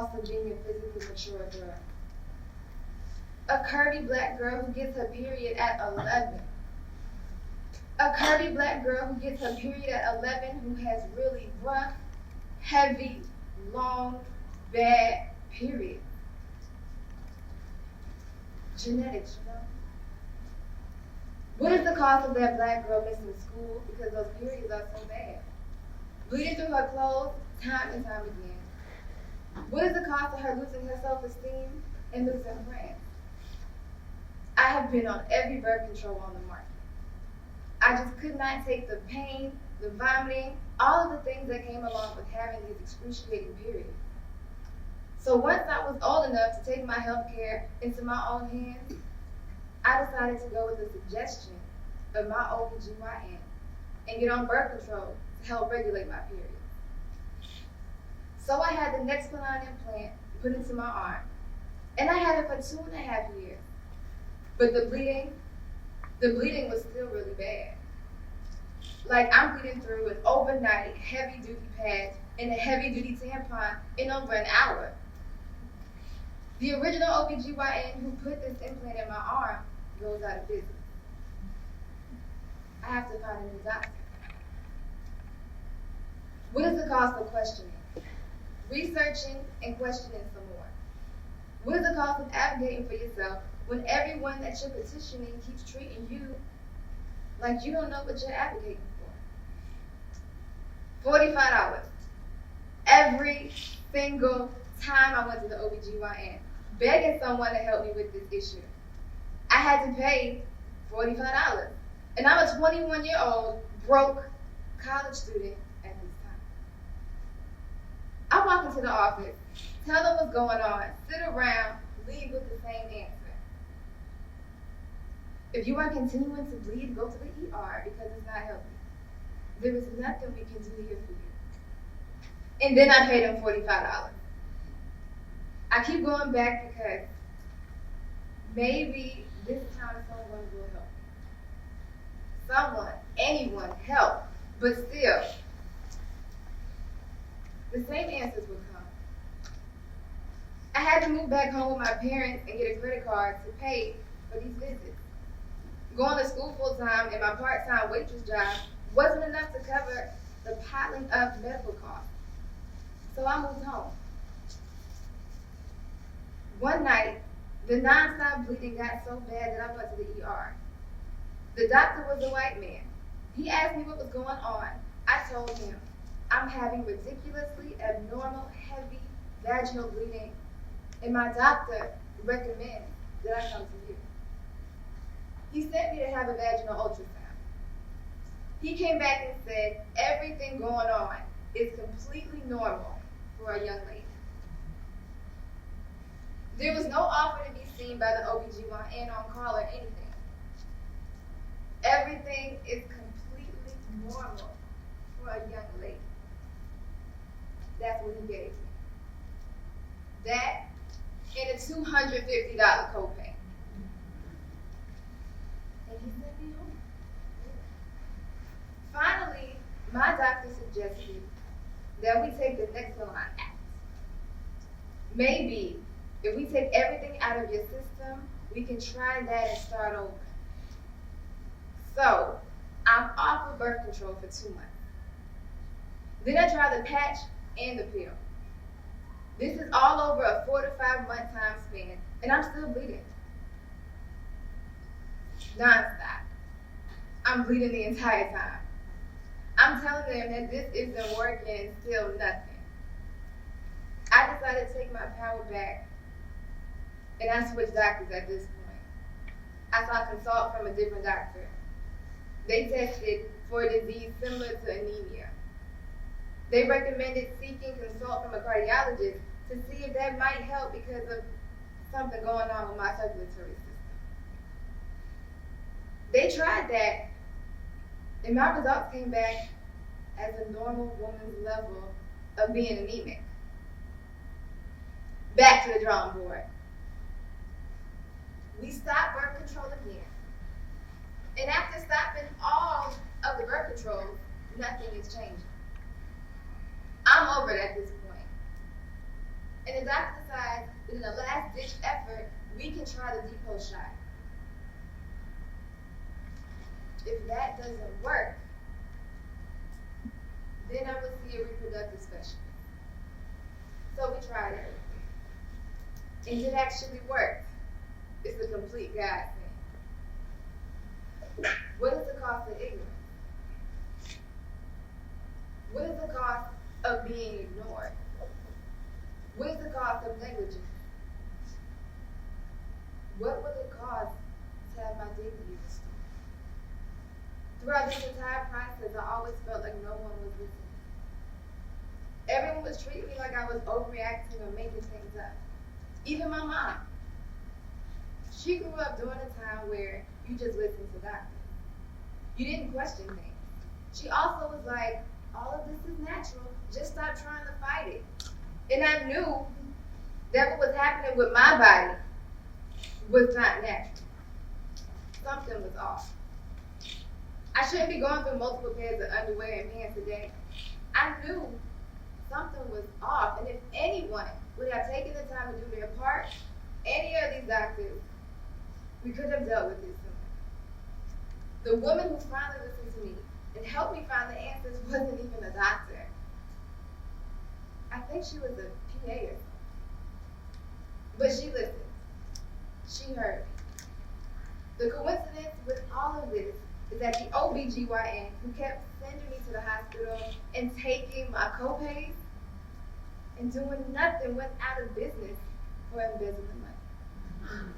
cost of being a physically mature girl. A curvy black girl who gets her period at 11. A curvy black girl who gets her period at 11 who has really rough, heavy, long, bad periods. Genetics, you know? What is the cost of that black girl missing school because those periods are so bad? Bleeding through her clothes time and time again. What is the cost of her losing her self-esteem and losing friends? I have been on every birth control on the market. I just could not take the pain, the vomiting, all of the things that came along with having these excruciating periods. So once I was old enough to take my health care into my own hands, I decided to go with the suggestion of my OBGYN and get on birth control to help regulate my periods. So I had the Nexplanon implant put into my arm, and I had it for 2.5 years. But the bleeding was still really bad. Like, I'm bleeding through an overnight heavy-duty pad and a heavy-duty tampon in over an hour. The original OBGYN who put this implant in my arm goes out of business. I have to find a new doctor. What is the cost of questioning? Researching and questioning some more. What is the cost of advocating for yourself when everyone that you're petitioning keeps treating you like you don't know what you're advocating for? $45. Every single time I went to the OBGYN, begging someone to help me with this issue. I had to pay $45. And I'm a 21-year-old, broke college student at this time. I walk into the office, tell them what's going on, sit around, leave with the same answer. If you are continuing to bleed, go to the ER because it's not healthy. There is nothing we can do here for you. And then I paid them $45. I keep going back because maybe this time someone will help me. Someone, anyone, help. But still, the same answers would come. I had to move back home with my parents and get a credit card to pay for these visits. Going to school full-time and my part-time waitress job wasn't enough to cover the piling up medical costs. So I moved home. One night, the nonstop bleeding got so bad that I went to the ER. The doctor was a white man. He asked me what was going on. I told him, I'm having ridiculously abnormal, heavy vaginal bleeding, and my doctor recommends that I come to you. He sent me to have a vaginal ultrasound. He came back and said, everything going on is completely normal for a young lady. There was no offer to be seen by the OBGYN on call or anything. Everything is completely normal for a young lady. That's what he gave me. That and a $250 copay. And he sent me home. Finally, my doctor suggested that we take the Nexplanon Act. Maybe if we take everything out of your system, we can try that and start over. So, I'm off of birth control for 2 months. Then I tried the patch and the pill. This is all over a 4 to 5 month time span, and I'm still bleeding. Non-stop. I'm bleeding the entire time. I'm telling them that this isn't working and still nothing. I decided to take my power back, and I switched doctors at this point. I sought consult from a different doctor. They tested for a disease similar to anemia. They recommended seeking consult from a cardiologist to see if that might help because of something going on with my circulatory system. They tried that, and my results came back as a normal woman's level of being anemic. Back to the drawing board. We stopped birth control again. And after stopping all of the birth controls, nothing is changing. I'm over it at this point. And the doctor and it actually worked. It's a complete godsend. What is the cost of ignorance? What is the cost of being ignored? What is the cost of negligence? What will it cost to have my dignity restored? Throughout this entire process, I always felt like no one was listening. Everyone was treating me like I was overreacting or making things up. Even my mom. She grew up during a time where you just listened to doctors. You didn't question things. She also was like, all of this is natural. Just stop trying to fight it. And I knew that what was happening with my body was not natural. Something was off. I shouldn't be going through multiple pairs of underwear and pants a day. I knew something was off. And if anyone would have taken the time to do their part, any of these doctors, we could have dealt with this sooner. The woman who finally listened to me and helped me find the answers wasn't even a doctor. I think she was a PA or something. But she listened. She heard me. The coincidence with all of this is that the OBGYN who kept sending me to the hospital and taking my copays and doing nothing went out of business for embezzling money.